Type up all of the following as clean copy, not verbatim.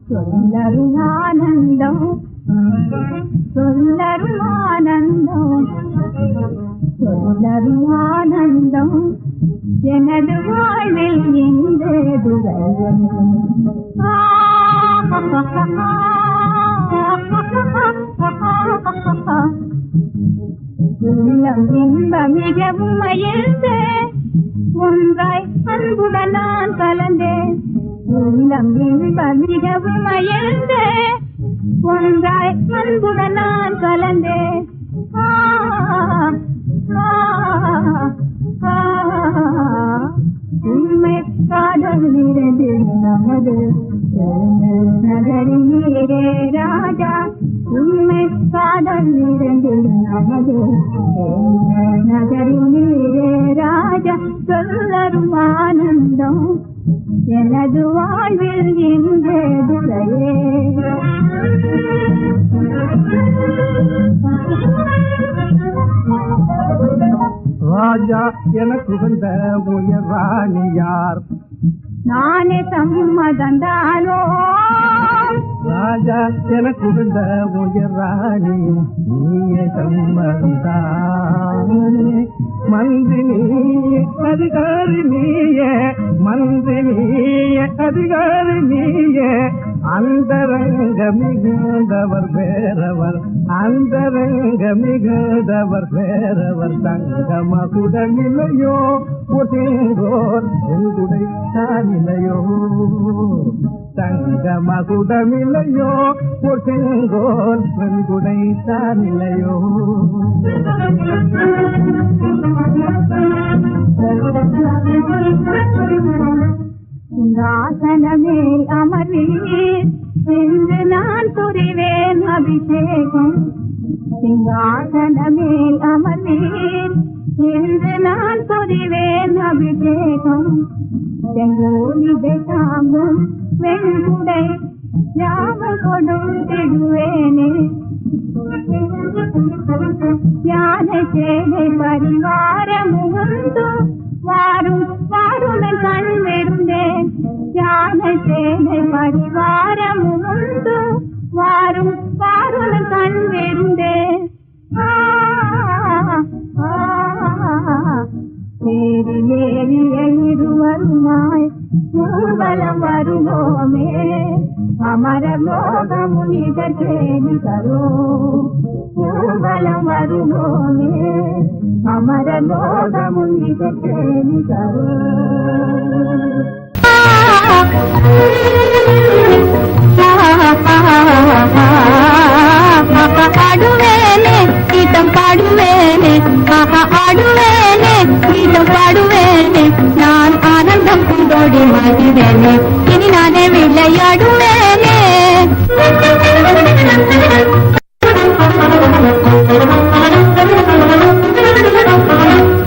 சொல்லரும் ஆனந்தம் சொல்லரும் ஆனந்தம் சொல்லரும் ஆனந்தம் எனது வாழ்வில் இந்த உள்ளம் இன்ப மிகவும் மகிழ்ந்து ஒன்றாய் அன்புடன் நான் கலந்தேன் உள்ளம் இன்ப மிகவும் மகிழ்ந்து ஒன்றாய் அன்புடன் நான் கலந்தேன் உண்மை காதல் நிறைந்து நமது நகரின் நீரே ராஜா உண்மை காதல் நிறைந்து நமது நகரின் நீரே ராஜா சொல்லரும் ஆனந்தம் எனது வாழ்வில் இந்த துறையே ராஜா எனக்கு வந்த உயர்வாணியார் நானே சம்மதந்தானோ ராஜா எனக்கு வந்த உயர்வாணி நீயே சம்மதந்தானே மந்திரி நீயே அதிகாரி நீயே மந்திரி நீயே அதிகாரி நீயே அந்தரங்க மிகுந்தவர் வேறவர் அந்தரங்க மிகுந்தவர் வேறவர் தங்கம குடமில்லையோ புசிங்கோர் வெண்குடை தானிலையோ தங்கம குடமில்லையோ புசிங்கோர் வெண்குடை தானிலையோ சிங்காசனமேல் அமர்வீர் என்று நான் புரிவேன் அபிஷேகம் சிங்காசனமேல் அமர்வீர் என்று நான் புரிவேன் அபிஷேகம் செங்கோலிதை தாங்கும் வெண்குடை யாவர் கொடுத்திடுவேனே யானை சேனை பரிவாரம் முகந்து வாரும் வாருடன் கண் விருந்தேன் யானை சேனை பரிவாரம் முகந்து வாரும் வாருடன் கண் விருந்தேன் தேடி ஏறிய இருவருமாய் ஊர்வலம் வருவோமே அமர லோகமுனிதர் கேலி தரோ ஊர்வலம் வருவோமே அமர லோகமுனிதர் கேலி தரோ ஆடுவேனே கீதம் பாடுவேனே ஆடுவேனே கீதம் பாடுவேனே நான் ஆனந்தம் கொண்டோடி மகிழ்வேனே இனி நானே விளையாடுவேனே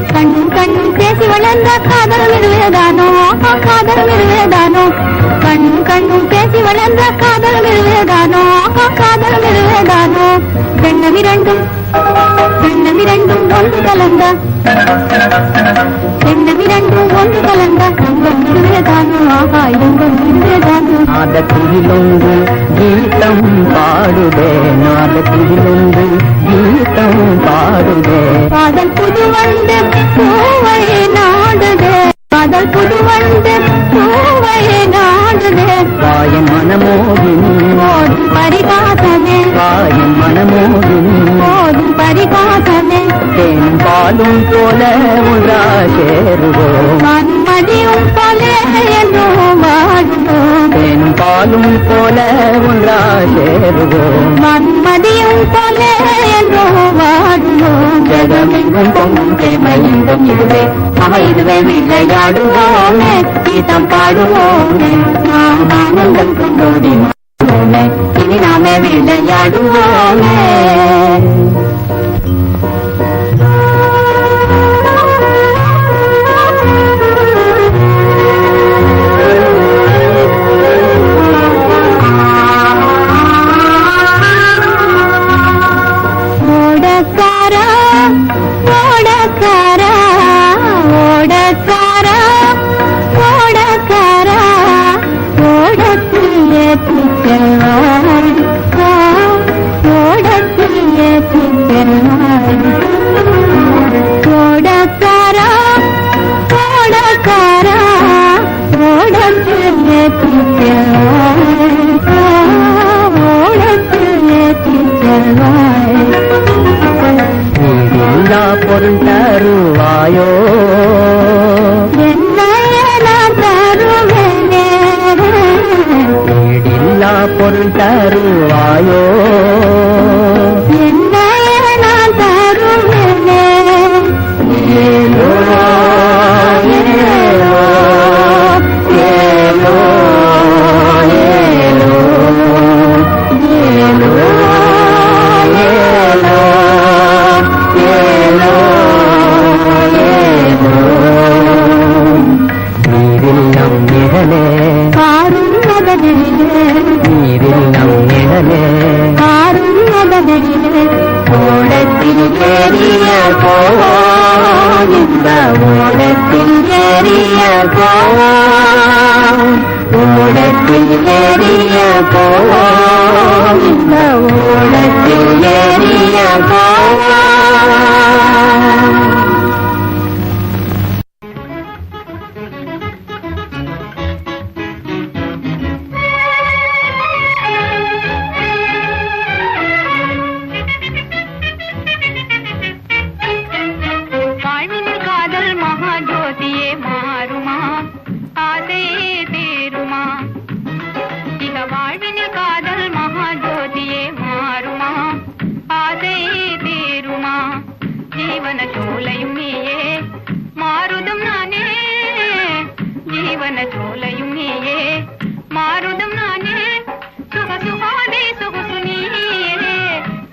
கண்ணும் கண்ணும் பேசி வளர்ந்த காதல் விடுவேதானோ காதல் விடுவேதானோ கண்ணும் கண்ணும் பேசி வளர்ந்த காதல் விடுவேதானோ காதல் விடுவேதானோ பெண்ணமிரண்டும் ஒன்று கலந்த பெண்ணமிரண்டும் ஒன்று கலந்த அங்கம் விடுவேதானோ இங்கம் விடுவேதானோ நாதத்திலொன்று கீதம் பாடுதே நாதத்திலொன்று கீதம் பாடுதே காதல் புது வந்து பூவை நாடுதே காதல் புது வந்து பூவை நாடுதே காயம் மனமோகினி மோதும் பரிகாசமே காயம் மனமோகினி மோதும் பரிகாசமே தேனும் பாலும் போல உலா சேருவோம் மன்மதியும் போலே என்னோ வாடுவோம் தேனும் பாலும் போல உலா சேருவோம் மன்மதியும் போலே என்னோ வாடுவோம் ஜெகமெங்கும் பொங்கும் பிரேமையின்பம் இதுவே இதுவே விளையாடுவோமே கீதம் பாடுவோமே நாம் ஆனந்தம் கொண்டோடி மாறுவோமே இனி நாமே விளையாடுவோமே ஓடக்காரா ஓடக்காரா ஓடக்காரா ஓடத்தில் ஏற்றிக்கவாய் ஓடத்தில் ஏற்றிக்கவாய் ஓடக்காரா ஓடக்காரா ஓடத்தில் ஏற்றிக்கவாய் ஓடத்தில் ஏற்றிக்கவாய் வீடில்லா பொருள் தருவாயோ வீடில்லா பொருள் தருவாயோ ஏலோ ஏலோ ஏலோ ஏலோ ஏலோ ஏலோ ஏலோ ஏலோ நீரில் நம் நிழலே காரும் மதனிலே நீரில் நம் நிழலே காரும் மதனிலே ஓடத்தில் ஏறிய போவோம் இந்த ஓடத்தில் ஏறிய போவோம் ஓடத்தில் ஏறிய போவோம் இந்த ஓடத்தில் ஏறிய போவோம் வாழ்வினில் காதல் மகாஜோதியே மாறுமா ஆசையே தீருமா இக வாழ்வினில் காதல் மகாஜோதியே மாறுமா ஆசையே தீருமா ஜீவன சோலையும் நீயே மாறுதும் நானே ஜீவன சோலையும் நீயே மாறுதும் நானே சுக சுகாதே சொகுசு நீயே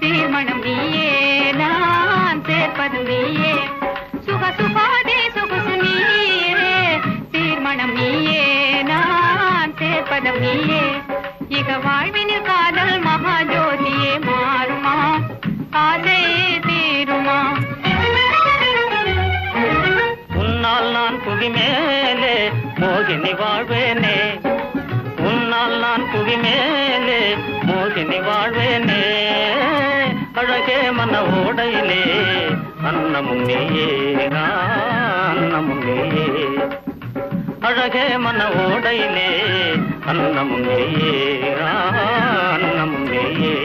தீர்மணம் நீயே நான் சேர்ப்பது நீயே சுக சுகாதே சொகுசு நீயே தீர்மணம் நீயே நான் சேர்ப்பதும் நீயே இக வாழ்வினில் காதல் மகாஜோதியே மாறுமா ஆசை தீருமா உன்னால் நான் புவி மேலே மோகினி வாழ்வேனே உன்னால் நான் புவி மேலே மோகினி வாழ்வேனே அழகே மன ஓடையிலே அன்னமும் நீயே அன்னமும் நீயே அழகே மன ஓடையிலே அன்னமும் நீயே அன்னமும் நீயே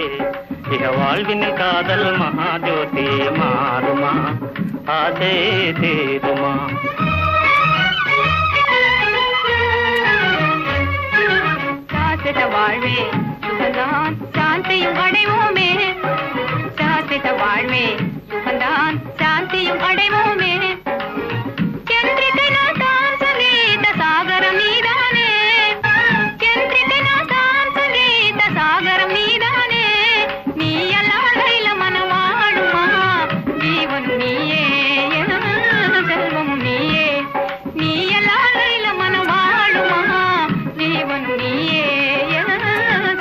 இக வாழ்வினில் காதல் மகாஜோதி மாறுமா ஆசை தீருமா சாசித வாழ்வே சுகந்தான் சாந்தியும் அடைவோமே சாசித வாழ்வே சுகந்தான் சாந்தியும் அடைவோமே சந்திரிகை நான் தான் சங்கீத சாகரம் நீதானே சந்திரிகை நான் தான் சங்கீத சாகரம் நீதானே நீ அல்லாத மனம் வாழுமா ஜீவன் நீயே செல்வம் நீயே நீ அல்லாத மனம் வாழுமா ஜீவன் நீயே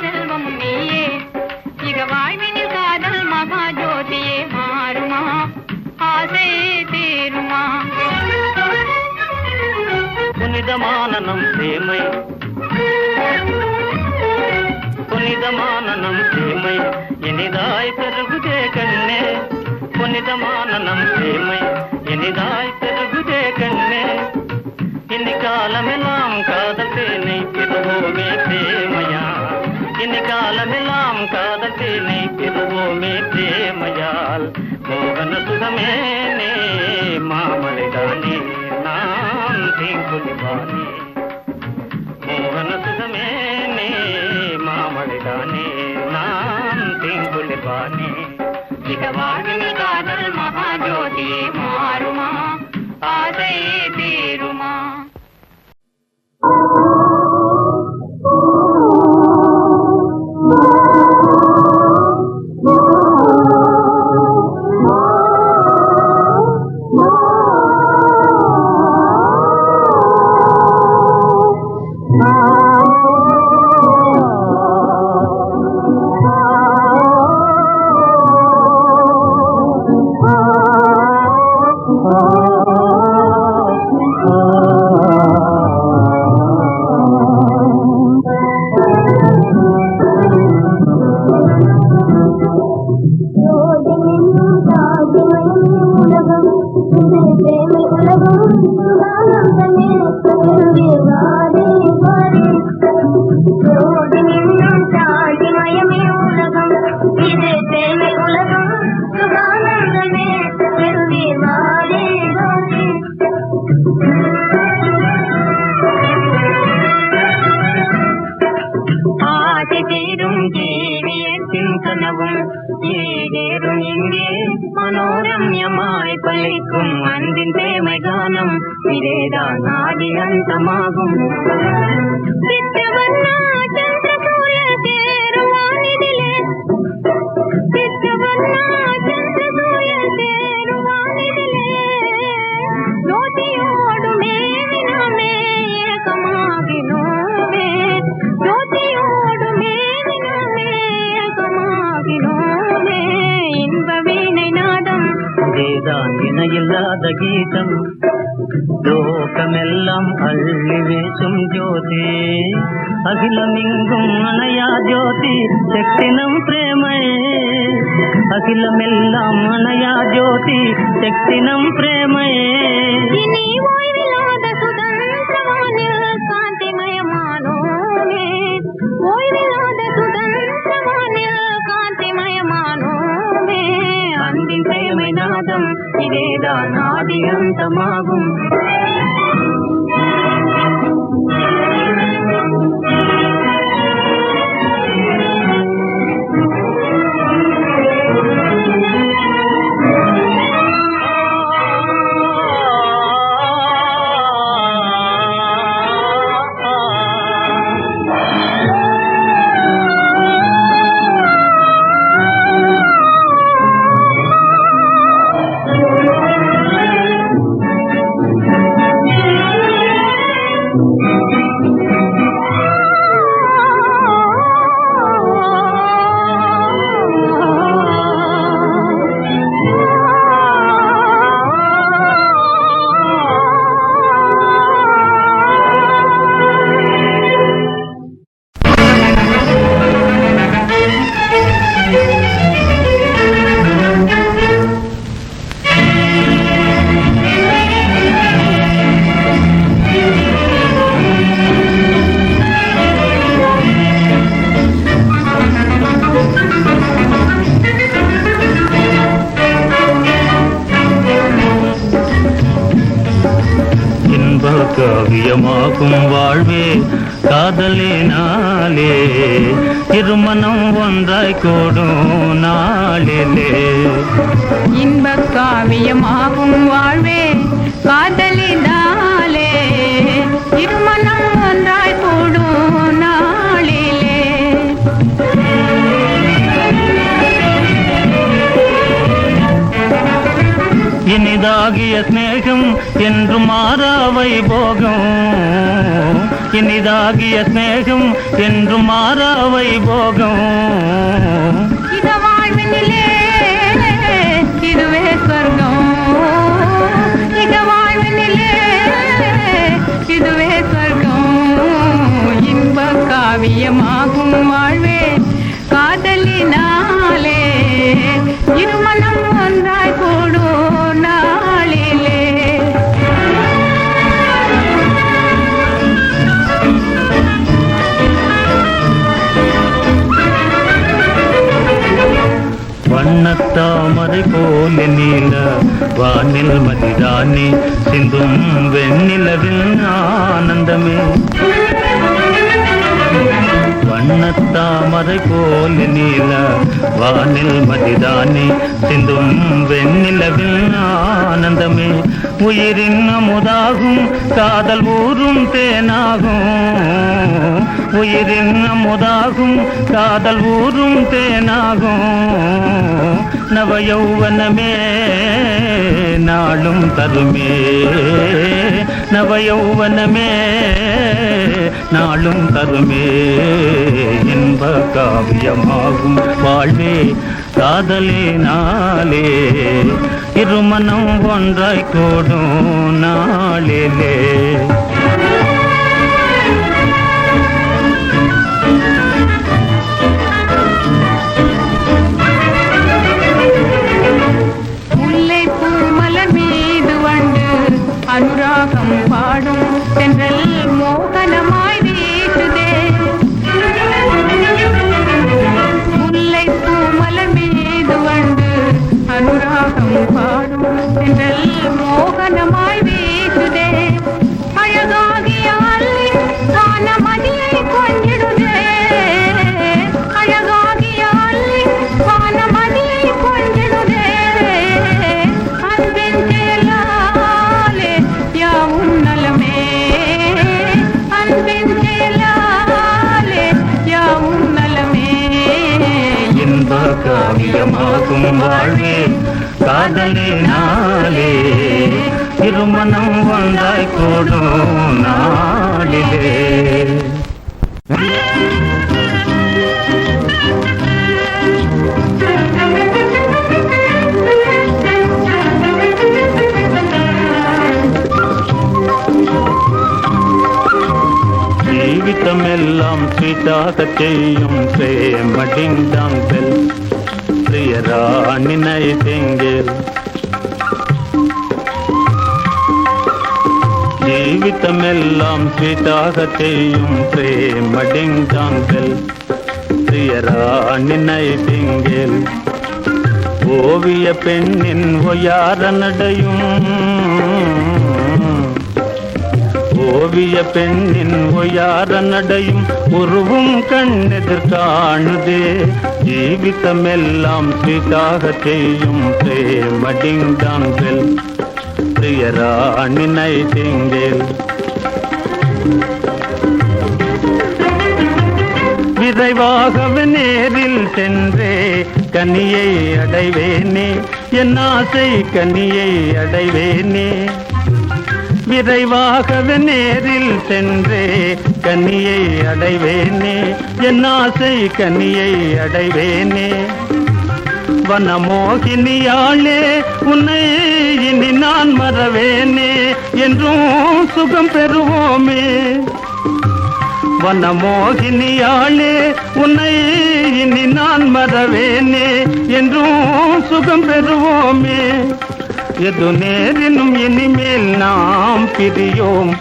செல்வம் நீயே இக வாழ்வினில் காதல் மகாஜோதியே மாறுமா ஆசை தீருமா புனிதமான நம் சேமை புனிதமான நம் சேமை இனிதாய் பெருகுதே கண்ணே புனிதமான நம் சேமை இனிதாய் பெருகுதே கண்ணே இனி காலமெல்லாம் காதல் தேனை பெறுவோமே பிரேமையா இனி காலமெல்லாம் காதல் தேனை பெறுவோமே பிரேமையால் மோகன சுகமேனே மாமலைதானே நான் தீங்குலிவானே மோகன சுகமேனே மாமலைதானே நான் தீங்குலிவானே இக வாழ்வினில் காதல் மகாஜோதி மாறுமா ஆசை தீருமா ரம்யமாய் பலிக்கும் அன்பின் பிரேமை கானம் இதேதான் ஆதி அந்தமாகும். சித்தவர்ணா சந்திரசூரிய சேருவானிதிலே சித்தவர்ணா சந்திரசூரிய சேருவானிதிலே ஜோதியோடுமே வினாமே ஏகமாகினோமே ஜோதியோடுமே வினாமே ஏகமாகினோமே இன்ப வீணை நாதம் இதேதான் இணையில்லாத கீதம் லோகமெல்லாம் அள்ளி வீசும் ஜோதி அகிலமெங்கும் அணையா ஜோதி சக்தினம் பிரேமை அகிலமெல்லாம் அணையா ஜோதி சக்தினம் பிரேமை இனி ஓய்வில்லாத சுதந்திரவானில் காந்திமயமானோமே ஓய்வில்லாத சுதந்திரவானில் காந்திமயமானோமே அன்பின் பிரேமை நாதம் இதேதான் ஆதி அந்தமாகும். காவியமாகும் வாழ்வே காதலினாலே இருமனம் ஒன்றாய் கூடும் நாளிலே இன்பக் காவியமாகும் வாழ்வே காதலினாலே இருமனம் ஒன்றாய் கூடும் நாளிலே இனிதாகிய ஸ்நேகம் என்று மாறா வைபோகம் இனிதாகிய ஸ்நேகம் என்று மாறா வைபோகம் இத வாழ்வினிலே இதுவே சொர்க்கம் இத வாழ்வினிலே இதுவே சொர்க்கம் இன்பக் காவியமாகும் வாழ்வே காதலினாலே இருமனம் ஒன்றாய் கூடும் நாளிலே வண்ணத்தாமரை போல நீல வானில் மதிதானே சிந்தும் வெண்ணிலவில் ஆனந்தமே வண்ணத்தாமரை போல நீல வானில் மதிதானே சிந்தும் வெண்ணிலவில் ஆனந்தமே உயிரின் அமுதாகும் காதல் ஊரும் தேனாகும் உயிரின் அமுதாகும் காதல் ஊரும் தேனாகும் நவயௌவனமே நாளும் தருமே நவயௌவனமே நாளும் தருமே இன்ப காவியமாகும் வாழ்வே காதலினாலே இருமனம் ஒன்றாய் கூடும் நாளிலே அனுராகம் பாடும் தென்றல் மோகனமாய் வீசுதே முல்லைப்பூ மலர் மீது வண்டு அனுராகம் பாடும் தென்றல் மோகனமாய் வீசுதே அழகாகிய அல்லி வானமதியை கொஞ்சிடுதே அழகாகிய அல்லி வானமதியை கொஞ்சிடுதே வாழ்வே காதலினாலே இருமனம் ஒன்றாய் கூடும் நாளிலே. జీవితమెల్లాం స్వీటాక చెయ్యం ప్రేమ డింగ్ డాంగ్ బెల్ ప్రియరాణి నైటింగేల్. జీవితమెల్లాం స్వీటాక చెయ్యం ప్రేమ డింగ్ డాంగ్ బెల్ ప్రియరాణి నైటింగేల్. ஓவிய பெண்ணின் ஒயார நடையும் ஓவிய பெண்ணின் ஒயார நடையும் உருவும் கண்ணெதிர் காணுதே. ஜீவிதமெல்லாம் ஸ்வீட்டாக செய்யும் பிரேம டிங் டாங் பெல் பிரியராணி நைட்டிங்கேல். விரைவாகவே நேரில் சென்றே கனியை அடைவேனே, என் ஆசை கனியை அடைவேனே. விரைவாகவே நேரில் சென்றே கனியை அடைவேனே, என் ஆசை கனியை அடைவேனே. வனமோகினியாளே உன்னை இனி நான் மறவேனே, என்றும் சுகம் பெறுவோமே. வனமோகினியாளே உன்னை இனி நான் மறவேனே, என்றும் சுகம் பெறுவோமே. எது நேரினும் இனிமேல் நாம் பிரியோம்,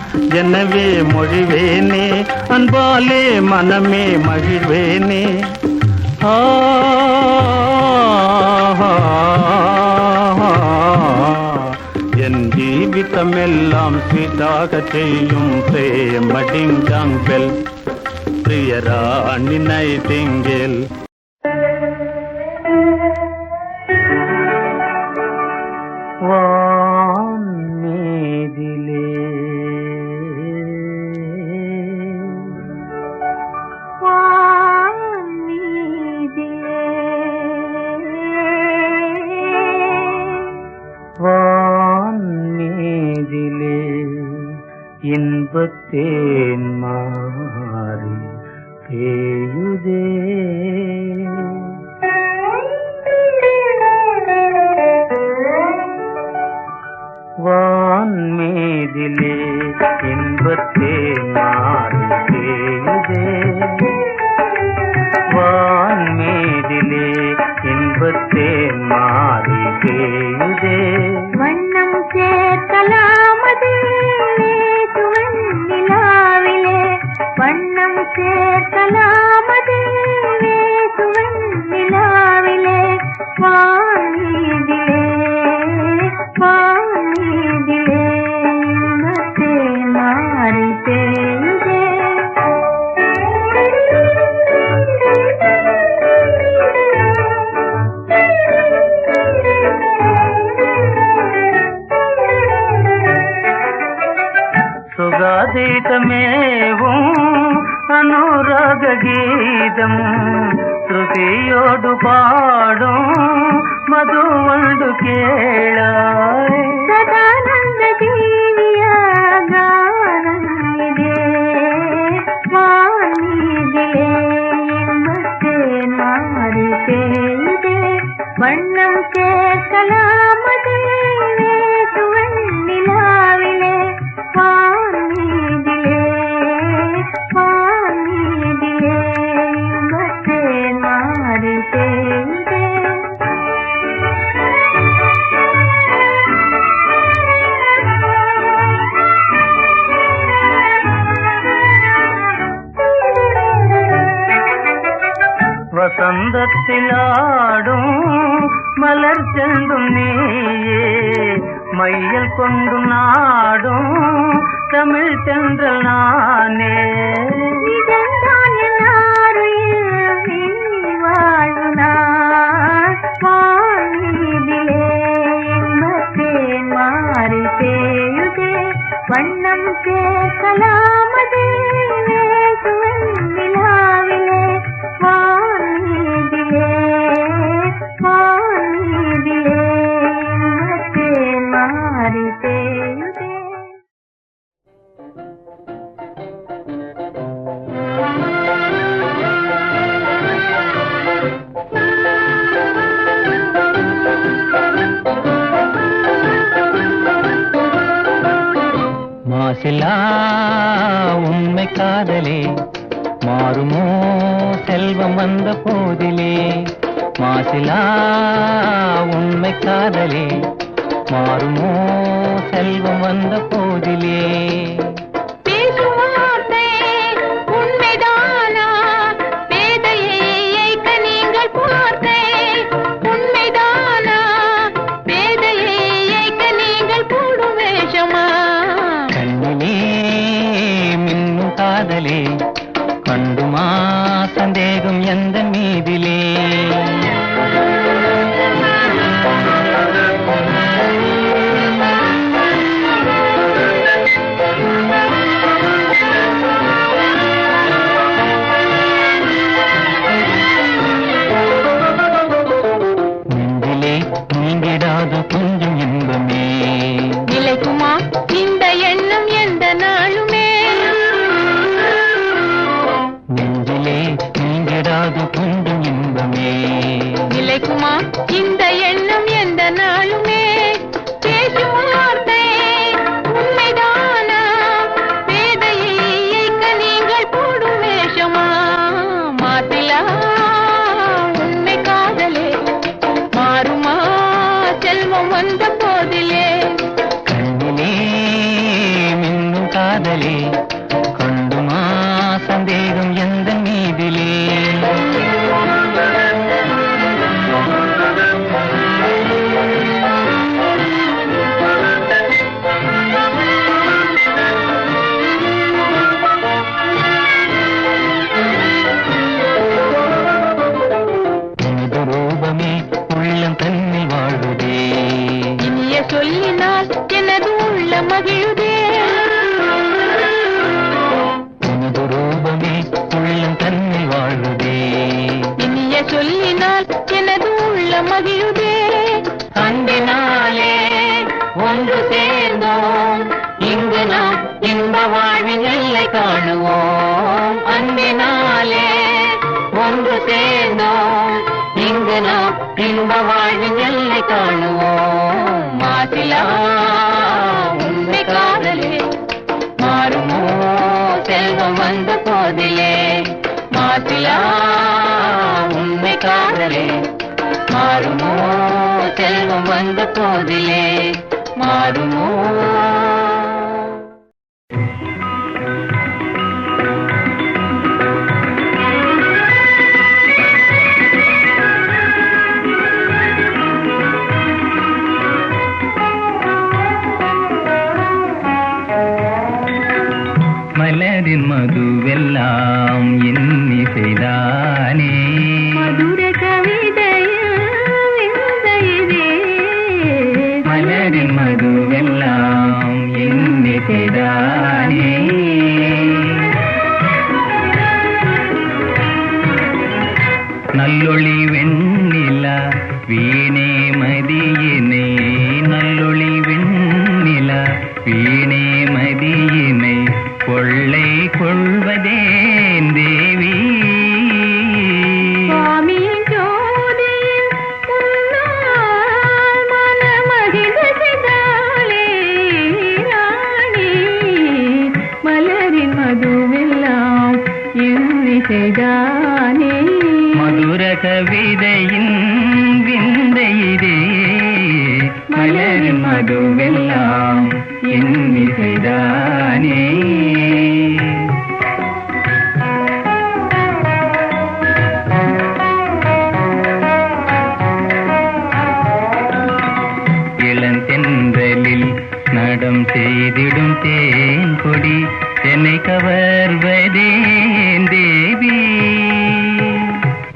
எனவே மொழிவேனே அன்பாலே மனமே மகிழ்வேனே. என் ஜீவிதமெல்லாம் ஸ்வீட்டாக செய்யும் பிரேம டிங் டாங் பெல் பிரியராணி நைட்டிங்கேல். வான்மீதிலே வான்மீதிலே இன்பத்தேன் மாறி பேயுதே. வான்மீதிலே இன்பத்தேன் மாறி பேயுதே. வான்மீதிலே இன்பத்தேன் மாறி பேயுதே. வண்ணம் சேர்க்கலாமது நிலாவிலே, வண்ணம் சேர்க்கலாமது நிலாவிலே. வான்மீதிலே வான்மீதிலே இன்பத்தேன் மாறி பேயுதே. சுகாதீதமேவும் அனுராக கீதம் ஸ்ருதியோடு பாடும் மதுவண்டு கேளாய். சதானந்த ஜீவிய கானம் இதே. வான்மீதிலே இன்பத்தேன் மாறி பேயுதே. வண்ணம் சேர்க்கலாமது நிலாவிலே. வான்மீதிலே வான்மீதிலே இன்பத்தேன் மாறி பேயுதே. வசந்தத்திலாடும் மலர் செல்லும் நீயே, மையல் கொண்டு நாடும் தமிழ் தென்றல் நானே. இதன்தான் என் ஆருயிர் நீ வாழும் நாள். வான்மீதிலே இன்பத்தேன் மாறி பேயுதே. வண்ணம் சேர்க்கலாமது நிலாவிலே. வான்மீதிலே வான்மீதிலே மாசிலா உண்மை காதலே மாறுமோ செல்வம் வந்த போதிலே மாசிலா உண்மை காதலே மாறுமோ செல்வம் வந்த போதிலே காதலே கண்டுமா சந்தேகம் எந்த மீதிலே நெஞ்சிலே நீங்கிடாத கொஞ்சம் இன்பமே நிலைக்குமா இந்த எண்ணம் எந்த நாளுமே நீங்கிடாது கொஞ்சம் இன்பமே நிலைக்குமா இந்த எண்ணம் எந்த நாளுமே பேசும் வார்த்தை உண்மைதானா வேதையை இயக்க நீங்கள் போடும் வேஷமா மாத்திலா உண்மை காதலே மாறுமா செல்வம் வந்த போதிலே கண்ணிலே மின்னும் காதலே கண்டுமா சந்தேகம் எந்த மீதிலே எனது ரூபமே உள்ளம் தன்னில் வாழுதே இனிய சொல்லினால் எனது உள்ள மகிழுதே எனது ரூபமே உள்ளம் தன்னில் வாழுதே இனிய சொல்லினால் எனது உள்ள மகிழுதே அன்பினாலே ஒன்று சேர்ந்தோம் இங்கு நாம் இன்ப வாழ்வின் எல்லை காணுவோம் அன்பினாலே ஒன்று சேர்ந்தோம் இங்கு நாம் இன்ப வாழ்வின் எல்லை காணுவோம் மாசிலா உண்மை காதலே மாறுமோ செல்வம் வந்த போதிலே மாசிலா உண்மை காதலே மாறுமோ செல்வம் வந்த போதிலே மாறுமோ மலரின் மதுவெல்லாம் எண்ணி செய்தானே மதுர மலரின் மதுவெல்லாம் எண்ணி செய்தானே நல்லொளி வெண்ணிலா வீணே மதியினை நல்லொளி வெண்ணிலா வீணே மதியினை கொள்ளை கொள்வதேன் தேவி சுவாமி ஜோதி மனமகிழ்ந்த சிதாலே ராணி மலரின் மதுவெல்லாம் எண்ணி செய்தானே மதுர கவிதையின் விந்தையிதே மலரின் மதுவெல்லாம் எண்ணி செய்தானே இளந்தென்றலில் நடம் செய்திடும் தேன் கொடி என்னை கவர்வதேன் தேவி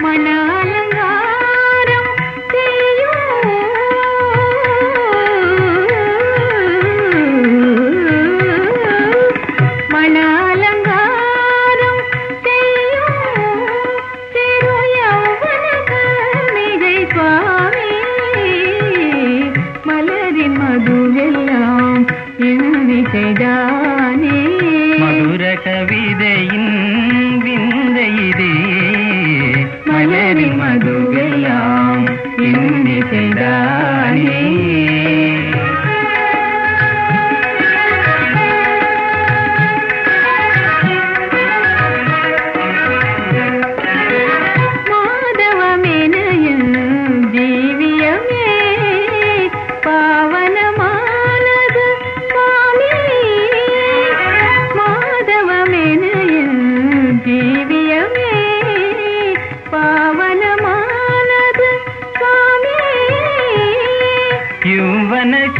மன அலங்காரம் செய்யும் மன அலங்காரம் செய்யும் சிறு யௌவன கன்னிகை சுவாமி மலரின் மதுவெல்லாம் எண்ணி செய்தானே மதுர கவிதையின் விந்தையிதே மலரின் மதுவெல்லாம் எண்ணி செய்தானே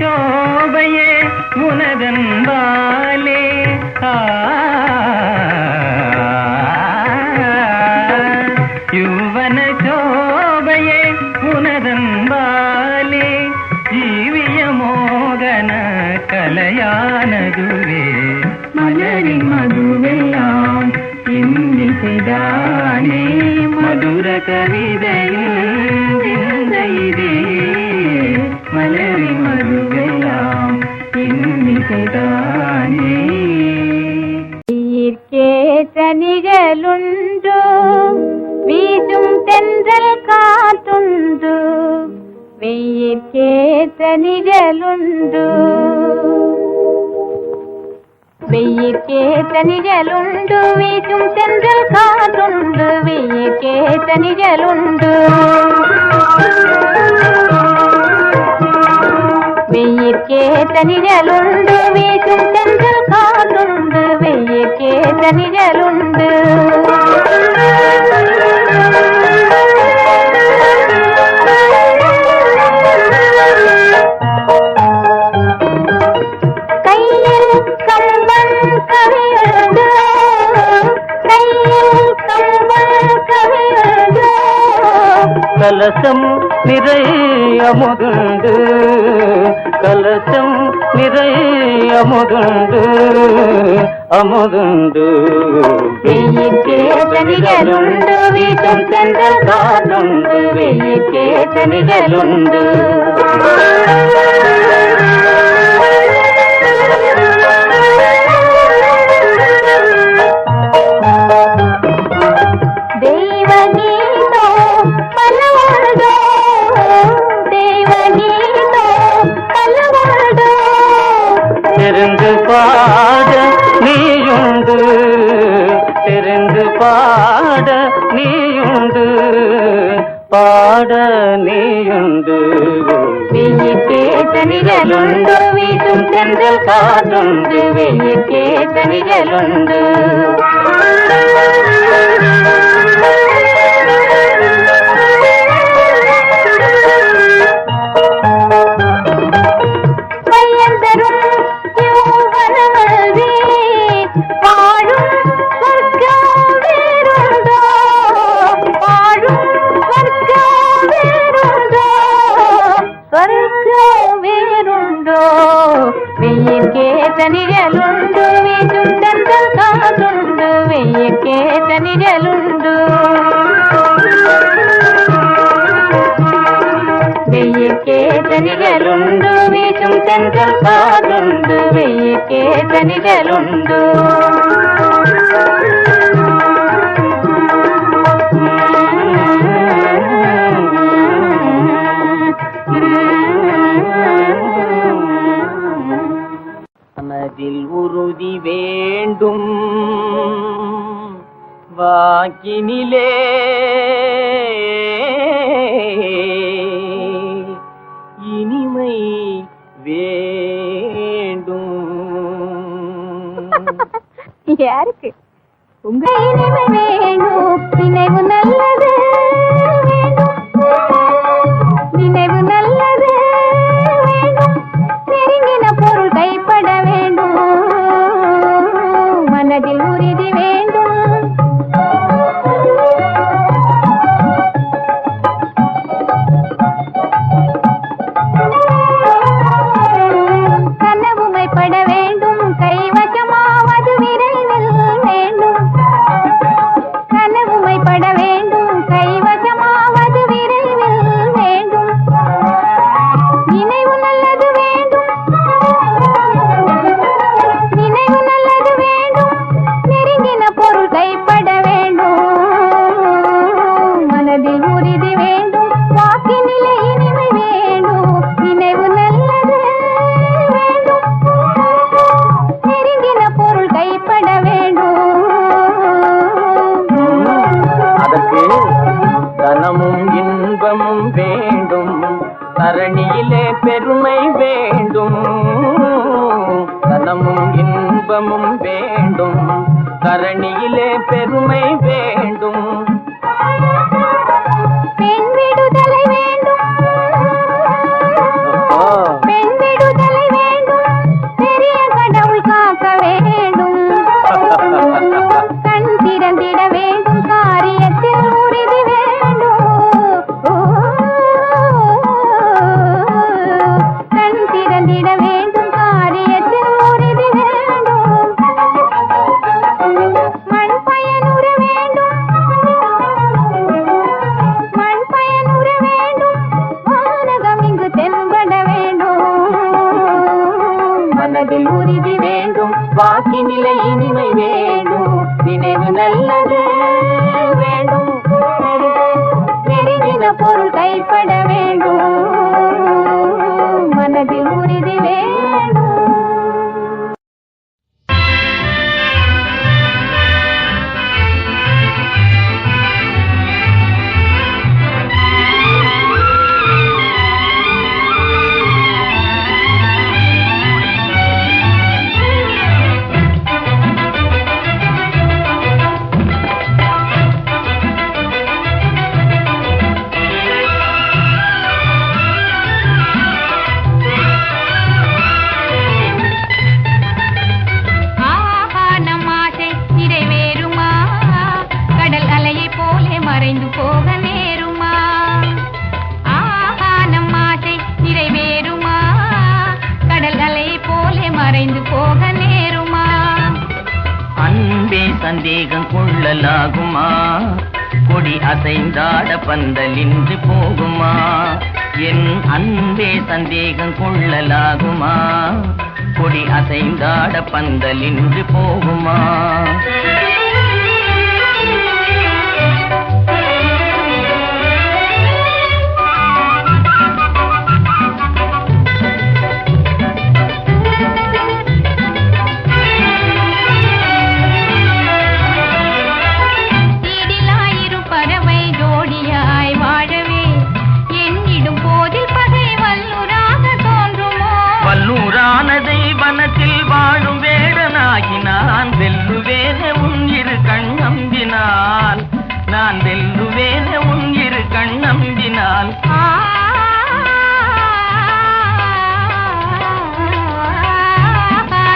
சோபையே உனதன்பாலே யுவன சோபையே உனதன்பாலே ஜீவிய மோகன கலையானதுவே மலரின் மதுவெல்லாம் இன்னிசைதானே மதுர கவிதையில் இதே மலரின் மதுவெல்லாம் இன்னிசைதானே ஈர்க்கேற்ற நிழலுண்டு வீசும் தென்றல் காற்றுண்டு வெயிற்கேற்ற நிழலுண்டு வெயிற்கேற்ற நிழலுண்டு வீசும் தென்றல் காற்றுண்டு வெயிற்கேற்ற நிழலுண்டு வெயிற்கேற்ற நிழலுண்டு வீசும் தென்றல் காற்றுண்டு வெயிற்கேற்ற நிழலுண்டு கலசம் நிறைய அமுதுண்டு கலசம் நிறைய அமுதுண்டு அமுதுண்டு வெயிற்கேற்ற நிழலுண்டு வீசும் தென்றல் காற்றுண்டு வெயிற்கேற்ற நிழலுண்டு தெரிந்து பாட நீயுண்டு தெரிந்து பாட நீயுண்டு பாட நீயுண்டு வெயிற்கேற்ற நிழலுண்டு வீசும் தென்றல் காற்றுண்டு வெயிற்கேற்ற நிழலுண்டு வெயிற்கேற்ற நிழலுண்டு வீசும் தென்றல் காற்றுண்டு வெயிற்கேற்ற நிழலுண்டு வெயிற்கேற்ற நிழலுண்டு வீசும் தென்றல் காற்றுண்டு வெயிற்கேற்ற நிழலுண்டு மனதில் உறுதி வேண்டும் வாக்கினிலே இனிமை வேண்டும் யாருக்கு உங்க இனிமை வேணும் நினைவு நல்லது வேண்டும் நினைவு நல்லது வேண்டும் நெருங்கின பொருள் கைப்பட வேண்டும் மனதில் உறுதி வேண்டும் கனவுமைப்பட வேண்டும் கைவசமாவது விரைவில் வேண்டும் கனவுமைப்பட வேண்டும் கைவசமாவது விரைவில் வேண்டும் நினைவு நல்லது வேண்டும் நினைவு நல்லது வேண்டும் நெருங்கின பொருள் கைப்பட வேண்டும் மனதில் உறுதி வேண்டும் வாக்கினிலே இனிமை வேண்டும் நினைவு நல்லது வேண்டும் நெருங்கின பொருள் கைப்பட வேண்டும் அதற்கு தனமும் இன்பமும் வேண்டும் தரணியிலே பெருமை வேண்டும் தனமும் இன்பமும் வேண்டும் தரணியிலே பெருமை வேண்டும் பெண் விடுதலை வேண்டும் பெண் விடுதலை மனதில் உறுதி வேண்டும், வாக்கினிலை இனிமை வேண்டும், நினைவு நல்லது வேண்டும், நெருங்கின பொருள் கைப்பட வேண்டும், மனதில் உறுதி வேண்டும். சந்தேகம் கொள்ளலாகுமா? கொடி அசைந்தாட பந்தலின்றி போகுமா? என் அன்பே சந்தேகம் கொள்ளலாகுமா? கொடி அசைந்தாட பந்தலின்றி போகுமா? வனத்தில் வாழும் வேடனாகி நான் வெல்லுவேனே உன் இரு கண் நம்பினால், நான் வெல்லுவேனே உன் இரு கண் நம்பினால்.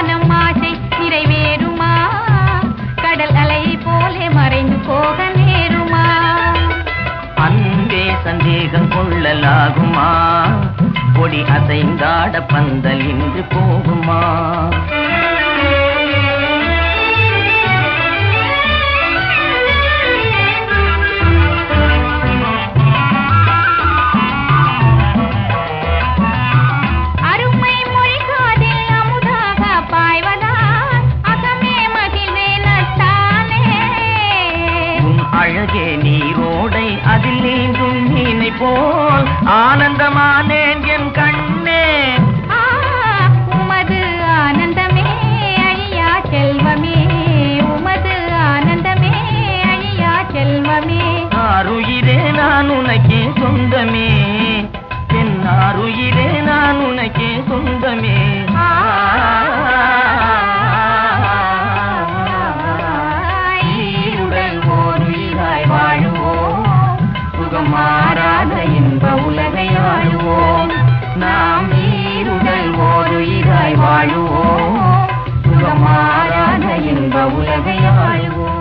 நம் ஆசை நிறைவேறுமா? கடல் அலை போலே மறைந்து போக நேருமா? அன்பே சந்தேகம் கொள்ளலாகுமா? கொடி அசைந்தாட பந்தல் இன்று போகுமா? அருமை மொழி காதில் அமுதாக பாய்வதா அகமே மகிழ்வே நட்டானே. உன் அழகே நீரோடை அதில் நீந்தும் மீனை போல் ஆனந்தமானேன் என் கண்ணே. உமது ஆனந்தமே அழியா செல்வமே, உமது ஆனந்தமே அழியா செல்வமே. ஆருயிரே நான் உனக்கே சொந்தமே, என் ஆருயிரே நான் உனக்கே சொந்தமே. ஈருடல் ஓருயிராய் வாழுவோம், சுகமாறாத இன்ப உலகை ஆளுவோம். நாம் ஈருடல் ஓருயிராய் வாழுவோம், சுகமாறாத இன்ப உலகை ஆளுவோம்.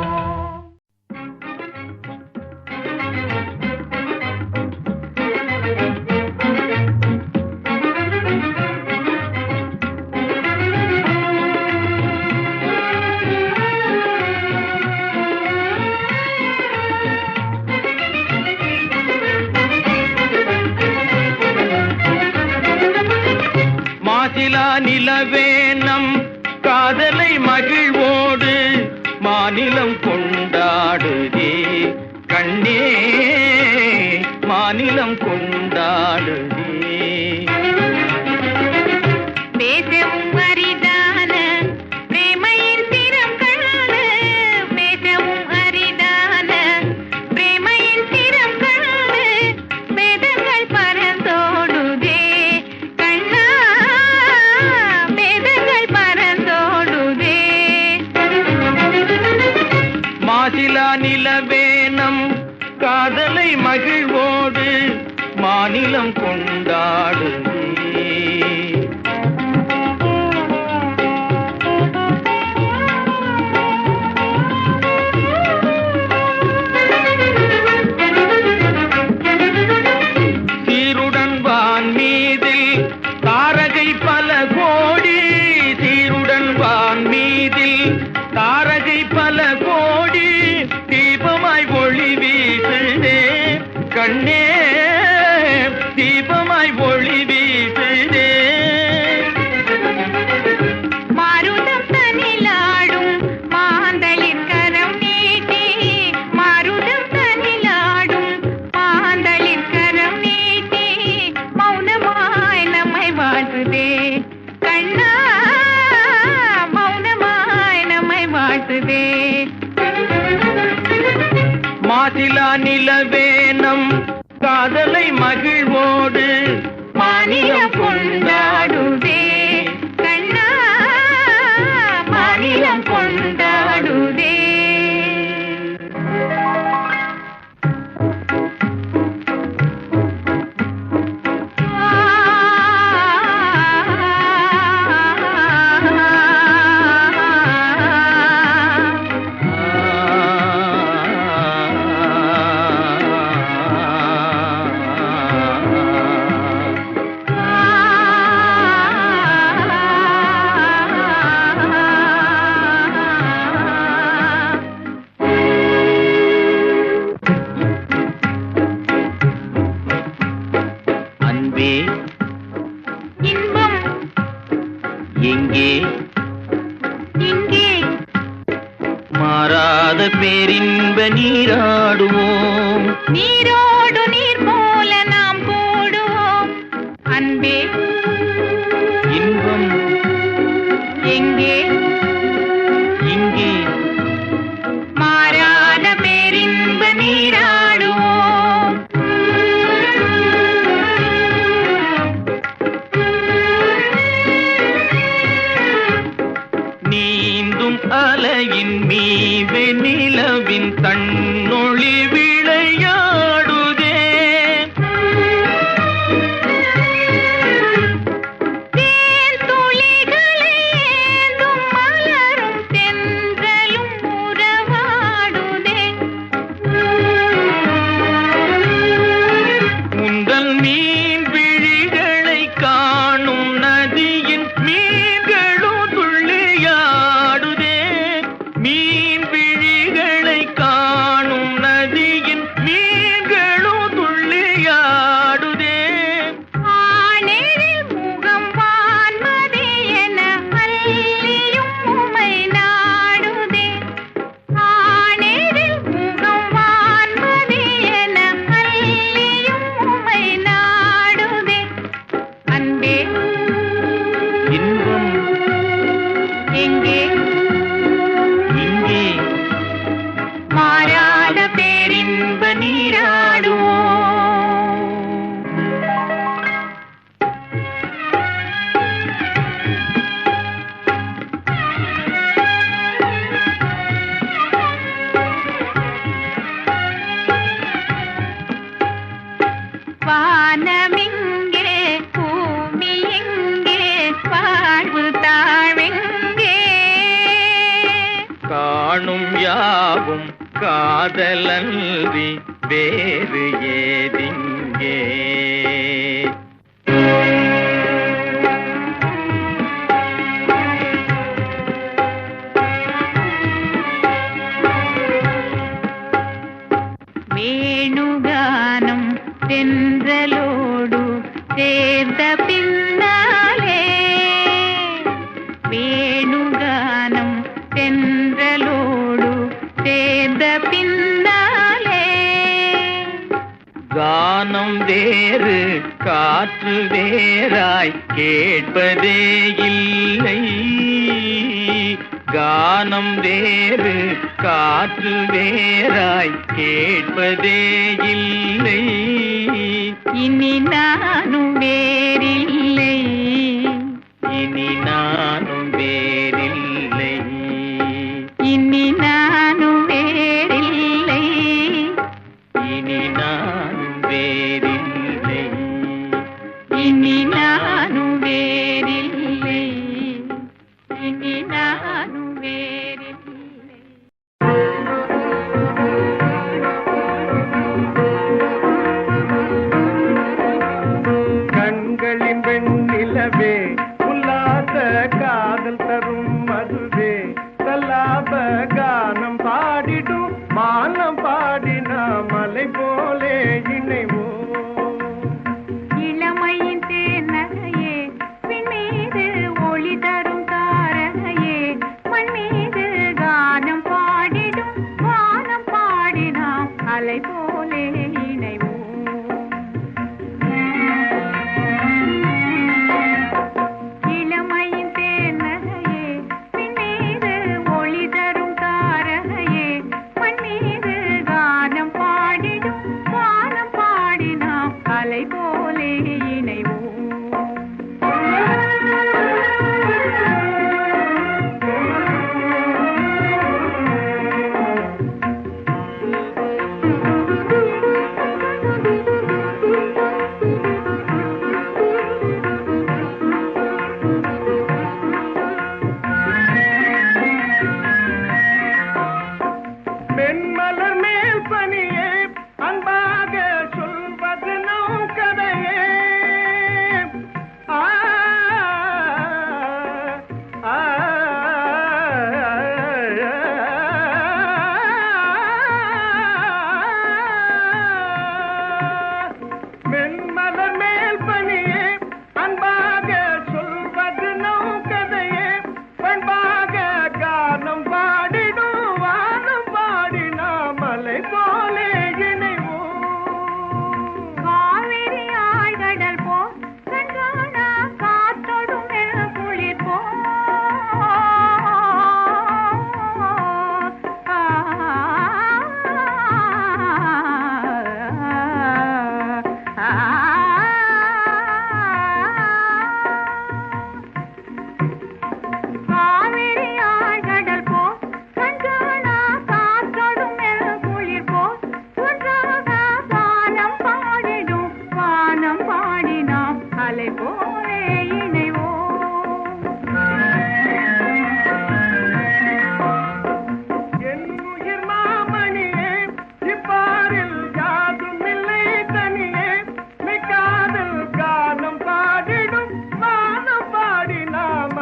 நிலவே நம் காதலை மகிழ்வோடு மாநிலம் கொண்டாடுதே கண்ணே, மாநிலம் கொண்டாடுதே. பேசவும் அரிதான பிரேமையின் திறம் காண, பேசவும் அரிதான பிரேமையின் திறம் காண, வேதங்கள் பறந்தோடுதே கண்ணா, வேதங்கள் பறந்தோடுதே. மாசிலா நிலவே நம் காதலை மகிழ்வோடு மாநிலம் கொண்டாடுதே. சீருடன் வான் மீதில் தாரகை பல கோடி, சீருடன் வான் மீதில் தாரகை பல கோடி, தீபமாய் ஒளி வீசுதே கண்ணே, தீபமாய் வானிலவேனம் காதலை மகிழ்வோடு மாநிலம் கொண்டாடுதே கண்ணா மாநிலம் கொண்டாடுதே மாறாத பேரின்ப நீராடுவோம் நீரோடு நீர் போல நாம் கூடுவோம் அன்பே இன்பம் எங்கே இங்கே மாறாத பேரின்ப நீராடுவோம் நீந்தும் அலையின் மீது நிலவின் தன்னொளி விளையாடுதே தேன் துளிகளை ஏந்தும் மலரும் தென்றலும் உறவாடுதே உந்தன் மீன் விழிகளை காணும் நதியின் மீன்களும் துள்ளியாடுதே மீன் விழிகளை காணும் நதியின் மீன்களும் துள்ளியாடுதே ஆனேரில் முகம் வான்மதி என அள்ளியும் உமை நாடுதே ஆனேரில் முகம் வான்மதி என அள்ளியும் உமை நாடுதே அன்பே இன்பம் எங்கே இங்கே மாறாத பேரின்ப நீராடுவோம் வானமிங்கே பூமி எங்கே வாழ்வு தாழ்வெங்கே காணும் யாவும் காதலன்றி வேறு ஏதிங்கே வேணுகானம் தென்றலோடு சேர்ந்த பின்னாலே வேணுகானம் தென்றலோடு சேர்ந்த பின்னாலே கானம் வேறு காற்று வேறாய் கேட்பதே இல்லை கானம் வேறு காற்று வேறாய் கேட்பதே இல்லை இனி நானும் வேறில்லை இனி நானும் வேறில்லை இனி நானும் வேறில்லை இனி நானும் வேறில்லை இனி நானும் வேறில்லை இனி நானும் வேறில்லை கண்களின்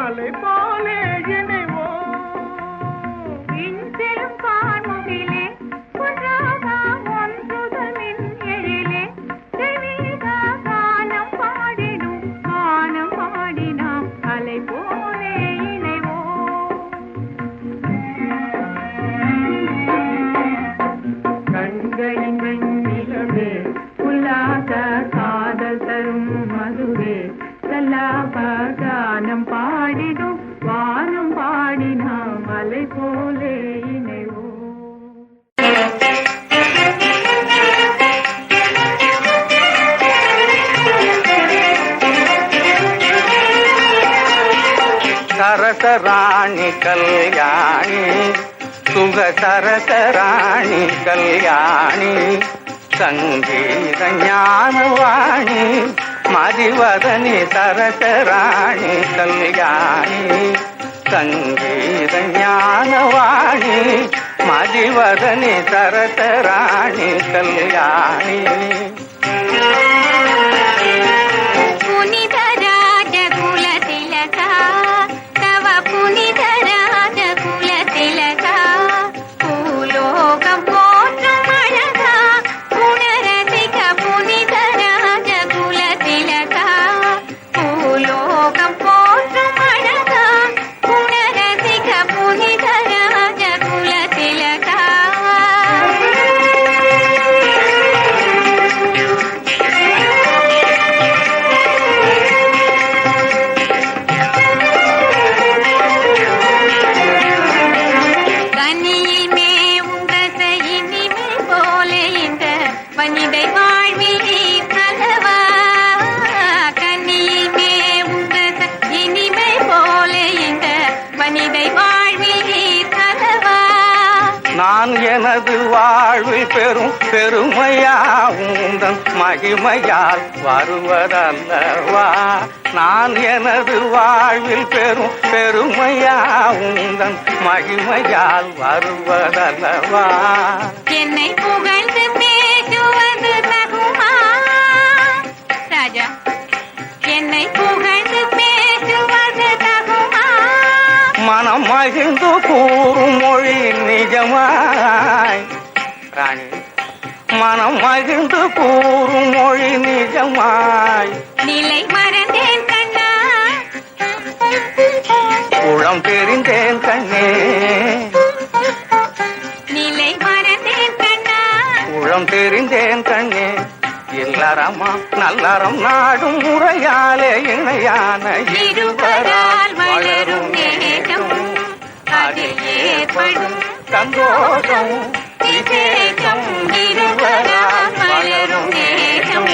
மாலை போலே இணைவோம். விண்செலும் கார்முகிலே ஒன்றாக ஒன்றுதமின் எழிலே தெய்வீக கானம் பாடிடும் கானம் பாடினாம் அலை போலே இணைவோம். கண்களின் வெண்ணிலவே உல்லாச காதல் தரும் மதுவே சல்லாப கானம் பாடிடும் வானம் பாடினாம் மலை போலே இணைவோம். சரசராணி கல்யாணி சுக சரசராணி கல்யாணி சங்கீத ஞானவாணி மதிவதனி சரசராணி கல்யாணி சங்கீத ஞானவாணி மதிவதனி சரசராணி கல்யாணி. புனித ராஜகுல திலகா தவ புனித ராஜகுல திலகா பூலோகம் போற்றும் அழகா குணரசிக புனித ராஜகுல திலகா பூலோகம் போற்றும் அழகா குணரசிக புனித ராஜகுல திலகா. கனியில் மேவும் ரச இனிமை போல இந்த வனிதை வாழ்வில் நீர்த்தலவா. கனியில் மேவும் ரச இனிமை போல இந்த வனிதை வாழ்வில் நீர்த்தலவா. நான் எனது வாழ்வில் பெரும் பெருமையா உந்தன் மகிமையால் வருவதல்லவா. நான் எனது வாழ்வில் பெரும் பெருமையா உந்தன் மகிமையால் வருவதல்லவா. என்னை புகழ்ந்து பேசுவது தகுமா ராஜா? என்னை புகழ்ந்து பேசுவது தகுமா? மனம் மகிழ்ந்து கூறும் மொழி நிஜமாய் ராணி மனம் மகிழ்ந்து கூறும் மொழி நிஜமாய். நிலை மறந்தேன் கண்ணா குளம் தெரிந்தேன் கண்ணே நிலை மறந்தேன் கண்ணா குளம் தெரிந்தேன் கண்ணே. இல்லறமா நல்லறம் நாடும் முறையாலே இணையான இருவரால் வளரும் நேசம் அதில் ஏற்படும் சந்தோஷம் விசேஷம் இருவரால் வளரும் நேசம்.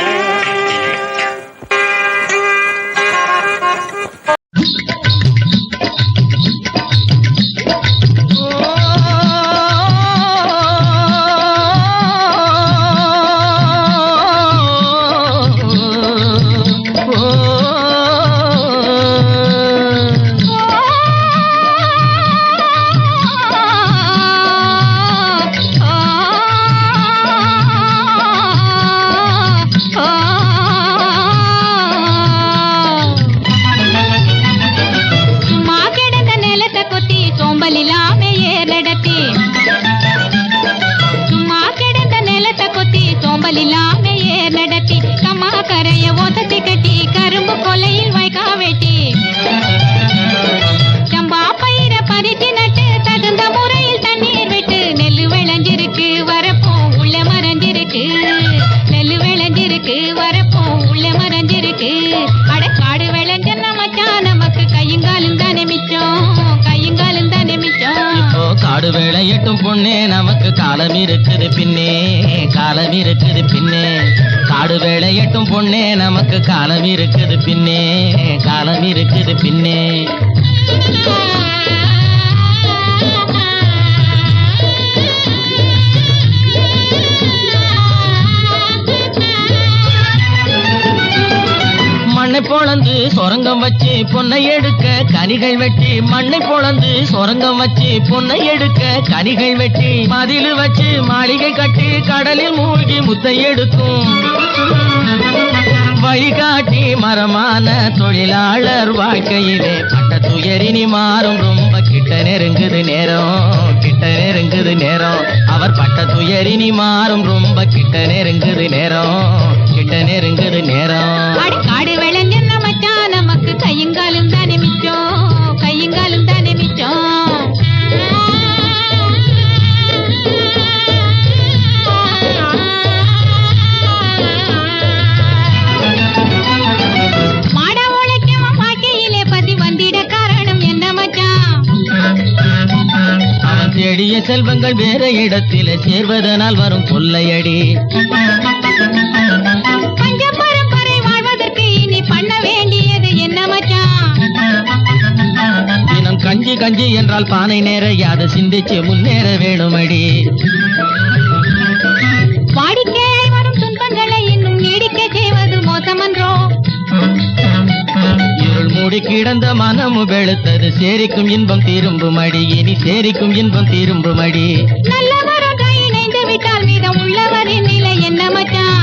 பொண்ணே நமக்கு காலம் இருக்குது பின்னே, காலம் இருக்குது பின்னே. காடு வேளையட்டும் பொண்ணே நமக்கு காலம் இருக்குது பின்னே, காலம் இருக்குது பின்னே. மண்ணை பொளந்து சொரங்கம் வச்சு பொன்னை எடுக்க கனிகள் வெட்டி, மண்ணை பொளந்து சொரங்கம் வச்சு பொன்னை எடுக்க கனிகள் வெட்டி, மதில் வச்சு மாளிகை கட்டி கடலில் மூழ்கி முத்தை எடுக்கும். வழிகாட்டி மரமான தொழிலாளர் வாழ்க்கையிலே பட்ட துயரினி மாறும் ரொம்ப கிட்ட நெருங்குது நேரம் அவர் பட்ட துயரினி மாறும் ரொம்ப கிட்ட நெருங்குது நேரம் காடு விளைஞ்ச மச்சான் நமக்கு கையங்காலும் தானே மிச்சம் மாட உழைக்கும் வாழ்க்கையிலே பதி வந்திட காரணம் என்ன மச்சான்? அவன் தேடிய செல்வங்கள் வேற இடத்திலே சேர்வதனால் வரும் கொள்ளையடி. பஞ்ச பரம்பரை வாழ்வதற்கு இனி பண்ண வேண்டியது என்ன மச்சான்? தினம் கஞ்சி என்றால் பானை நேரையாது சிந்திச்சு முன்னேற வேணுமடி. வாடிக்கையாய் வரும் துன்பங்களை இன்னும் நீடிக்க செய்வது மோசமன்றோ? இருள் மூடி கிடந்த மனமு வெளுத்தது சேரிக்கும் இன்பம் திரும்புமடி. இனி சேரிக்கும் இன்பம் திரும்புமடி. நல்லவராக இணைந்து விட்டால் மீதம் உள்ளவரின் நிலை என்ன மச்சான்?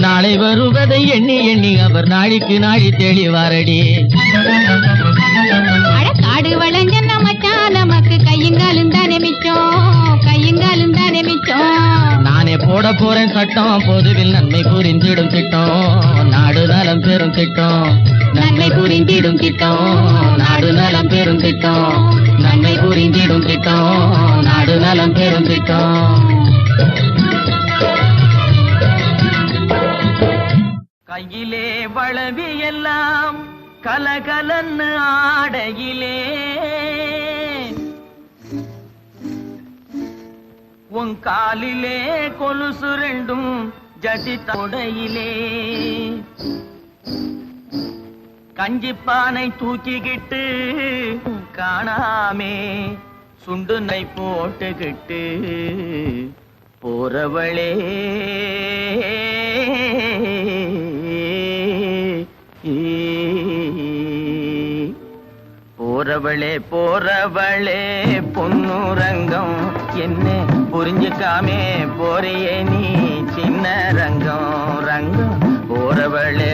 நாளை வருவதை எண்ணி அவர் நாளைக்கு நாடி தெளிவாரடி. காடு வளைஞ்ச மச்சான் நமக்கு கையங்காலும் தானே மிச்சம் நானே போட போறேன் சட்டம் பொதுவில் நன்மை புரிந்திடும் திட்டம் நாடு நலம் பெறும் திட்டம் நன்மை புரிந்திடும் திட்டம் நாடு நலம் பெறும் திட்டம் நன்மை புரிந்திடும் திட்டம் நாடு நலம் பெறும் திட்டம். கையிலே வளவி எல்லாம் கலகலன்னு ஆடையிலே உன் காலிலே கொலுசு ரெண்டும் ஜதி தொடையிலே கஞ்சிப்பானை தூக்கிக்கிட்டு காணாமே சுண்டுனை போட்டுக்கிட்டு போறவளே போறவளே பொன்னுரங்கம் என்ன புரிஞ்சுக்காமே போறியே நீ சின்ன ரங்கம் போறவளே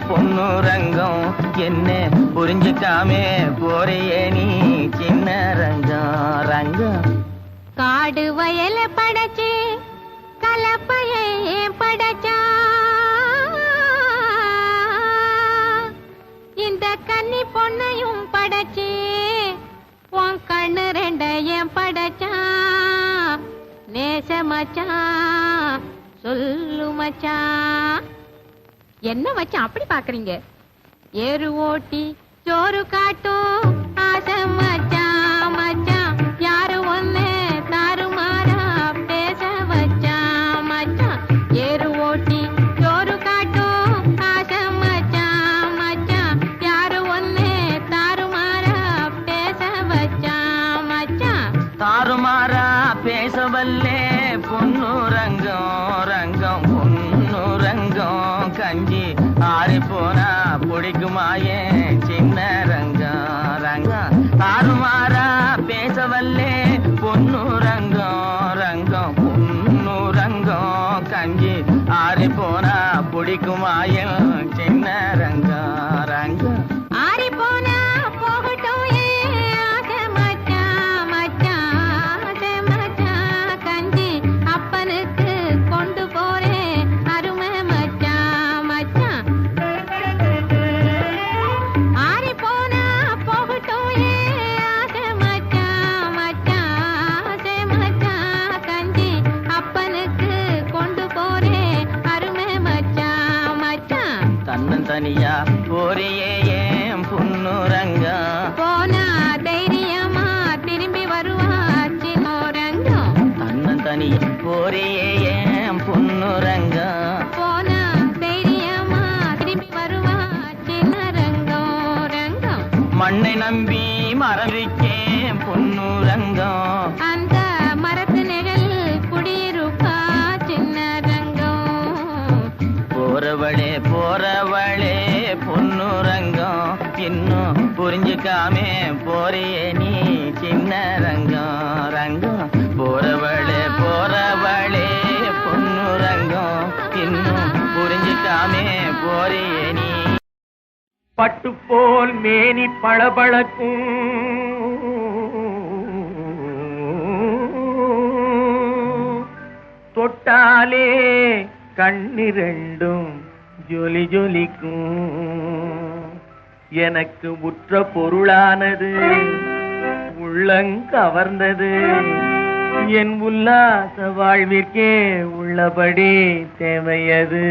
பொன்னுரங்கம் என்ன புரிஞ்சுக்காமே போறியே நீ சின்ன ரங்கம். காடு வயல படைச்சு கலப்பையே படைச்சா இந்த கன்னி பொண்ணையும் படைச்சு உன் கண்ணு ரெண்டையும் படைச்சா நேச மச்சான் சொல்லு மச்சான். என்ன மச்சான் அப்படி பாக்குறீங்க? ஏறு ஓட்டி சோறு காட்டும் ஆசை மச்சான் மச்சான் யாரு ஒண்ணு தாறுமாறா பேச வச்சான் மச்சான். ஏறு ஓட்டி சோறு காட்டும் ஆசை மச்சான் மச்சான் யாரு ஒண்ணு தாறுமாறா பேச வச்சான் மச்சான். தாறுமாறா பேசவல்லே பொன்னுரங்கம் பொன்னுரங்கம் கஞ்சி ஆறி போனா பிடிக்குமாயே சின்ன ரங்கம். தாறுமாறா பேசவல்லே பொன்னுரங்கம் பொன்னுரங்கம் கஞ்சி ஆறி போனா பிடிக்குமாயே சின்ன ரங்கம். ஆறி போனா போகட்டும் ஆசை மச்சான் மச்சான் கஞ்சி அப்பனுக்கு கொண்டு போறேன் அருமை மச்சான். ஆறி போனா போகட்டும் ஆசை மச்சான் கஞ்சி அப்பனுக்கு கொண்டு போறேன் அருமை மச்சான். தன்னந்தனியா போறியே ஏன் பொன்னுரங்கம் போனா தைரியமா திரும்பி வருவா சின்னோரங்கம். தன்னந்தனியா போறியே ஏன் பொன்னுரங்கம் போனா தைரியமா திரும்பி வருவா சின்னரங்கம். மண்ணை நம்பி மரவிக்கேன் பொன்னுரங்கம் அந்த மரத்து நிழல் குடியிருப்பா சின்னரங்கம். போறவளே பொன்னுரங்கம் இன்னும் புரிஞ்சுக்காமே போறியே நீ சின்ன ரங்கம். போறவளே பொன்னுரங்கம் பட்டு போல் மேனி பளபளக்கும் தொட்டாலே கண்ணிரண்டும் ஜொலி ஜொலிக்கும் எனக்கு உற்ற பொருளானது உள்ளங்கவர்ந்தது என் உல்லாச வாழ்விற்கே உள்ளபடி தேவையது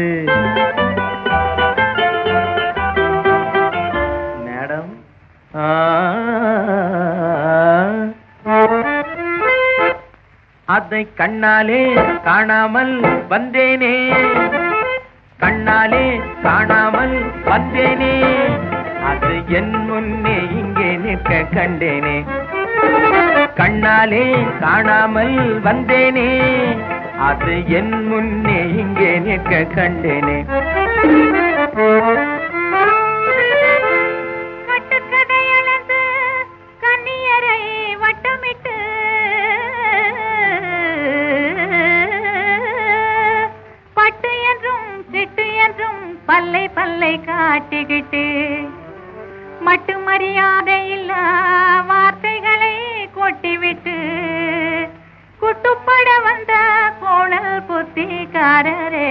மேடம் அதை கண்ணாலே காணாமல் வந்தேனே கண்ணாலே காணாமல் வந்தேனே அது என் முன்னே இங்கே நிற்க கண்டேனே கண்ணாலே காணாமல் வந்தேனே அது என் முன்னே இங்கே நிற்க கண்டேனே கட்டுக்கதையளந்து கண்ணியரை வட்டமிட்டு பட்டு என்றும் சிட்டு என்றும் பல்லை பல்லை காட்டிக்கிட்டு மட்டு மரியாதை இல்ல வார்த்தைகளை கொட்டிவிட்டு குட்டுப்பட வந்த கோணல் புத்திக்காரரே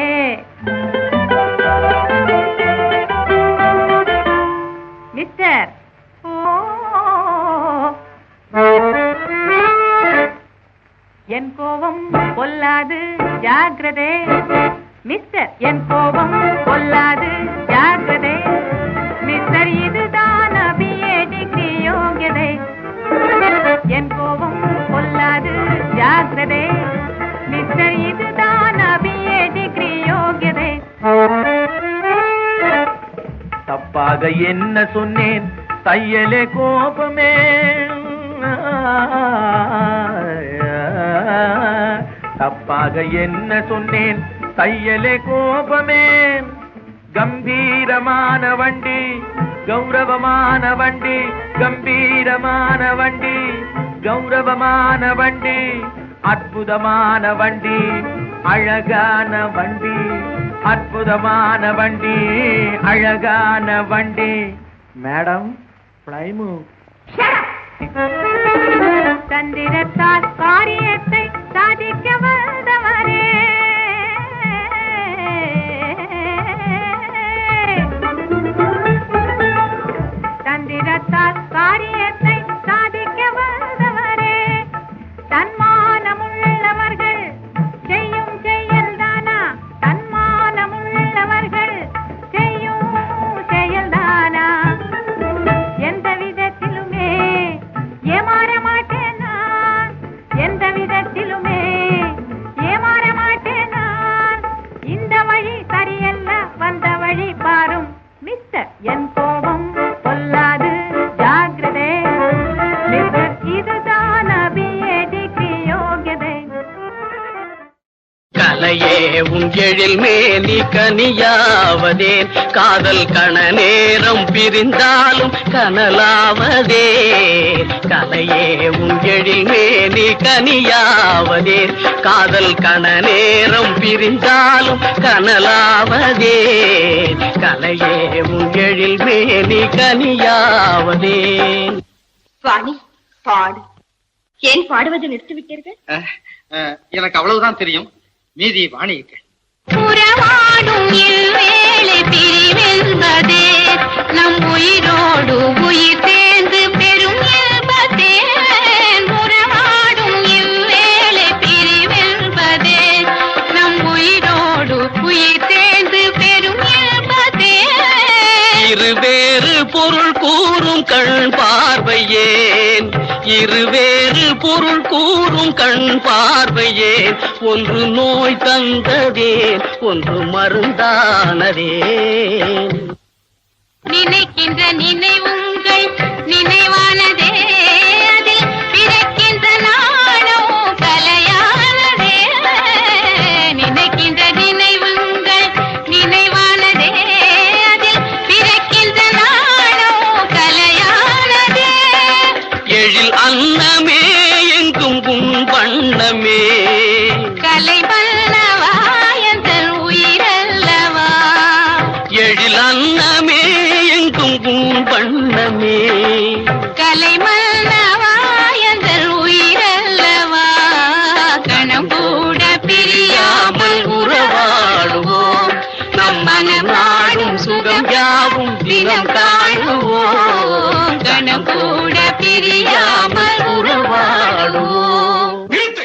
மிஸ்டர் என் கோபம் கொல்லாது ஜாக்கிரதே மிஸ்டர் என் கோபம் கொல்லாது ஜாக்கிரதே மிஸ்டர் இதுதான் பிஏ டிகிரி யோகியதை என் கோபம் கொல்லாது ஜாக்கிரதே மிஸ்டர் இதுதான் பிஏ டிகிரி யோகியதை தப்பாக என்ன சொன்னேன் தையலே கோபமே தப்பாக என்ன சொன்னேன் தையலே கோபமே கம்பீரமான வண்டி கௌரவமான வண்டி கம்பீரமான வண்டி கௌரவமான வண்டி அற்புதமான வண்டி அழகான வண்டி அற்புதமான வண்டி அழகான வண்டி மேடம் பிளைமு தந்திரத்தால் காரியத்தை சாதிக்க வந்தவரே தந்திரத்தால் காரியத்தை சாதிக்க வந்தவரே தன்மானமுள்ளவர்கள் செய்யும் செயல்தானா தன்மானமுள்ளவர்கள் செய்யும் செயல்தானா எந்த விதத்திலுமே ஏமாற மாட்டேன் நான் எந்த விதத்திலுமே ஏமாற மாட்டேன் நான் இந்த வழி சரியல்ல வந்த வழி பாரும் மிஸ்டர் என் கோபம் கொல்லாது ஜாக்கிரதை மிஸ்டர் இதுதான் பிஏ டிகிரி யோகியதை கலையே உன் எழில் மேனி கனியாவதேன் காதல் கண நேரம் பிரிந்தாலும் கனலாவதே கலையே உன் எழில் மேனி கனியாவதேன் காதல் கண நேரம் பிரிந்தாலும் கனலாவதே கலையே உன் எழில் மேனி கனியாவதேன் வாணி பாடு ஏன் பாடுவது நிறுத்திவிட்டீர்கள் எனக்கு அவ்வளவுதான் தெரியும் மீதி வாணிக்கு உறவாடும் இவ்வேளை பிரிவென்பதே நம் உயிரோடு உயிர் சேர்ந்து பெரும் இன்பதே உறவாடும் இவ்வேளை பிரிவென்பதே நம் உயிரோடு உயிர் சேர்ந்து பெரும் இன்பதே இருவேறு பொருள் கூறும் கண் பார்வையேன் இருவேறு பொருள் கூறும் கண் பார்வையேன் ஒன்று நோய் தந்ததேன் ஒன்று மருந்தானதேன் நினைக்கின்ற நினைவுங்கள் நினைவானதே அதில் பிறக்கின்ற நாளோ கலையானதே நினைக்கின்ற நினைவுங்கள் நினைவானதே அதில் பிறக்கின்ற நாளோ கலையானதே எழில் அன்னமே எங்கும் உன் வண்ணமே கலை வல்லவா என்ற உயிரல்லவா எழில் அன்னமே எங்கும் பிரியாமல் உறவாடுவோம். நிறுத்து.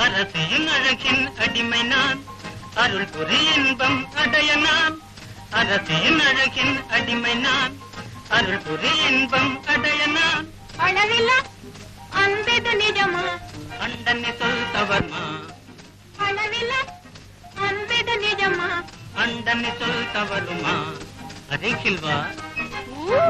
அரசியின் அழகின் அடிமை நான், அருள் புரி இன்பம் அடைய நான். அரசியின் அழகின் அடிமை நான், அருள் புரி இன்பம் அடைய நான். அளவில்லா அன்பெது நிஜமா, அண்டனி சொல் தவறுமா, அளவில்லா அன்பெது நிஜமா. அண்டனி சொல் தவறுமா. அருகில் வா, ஊ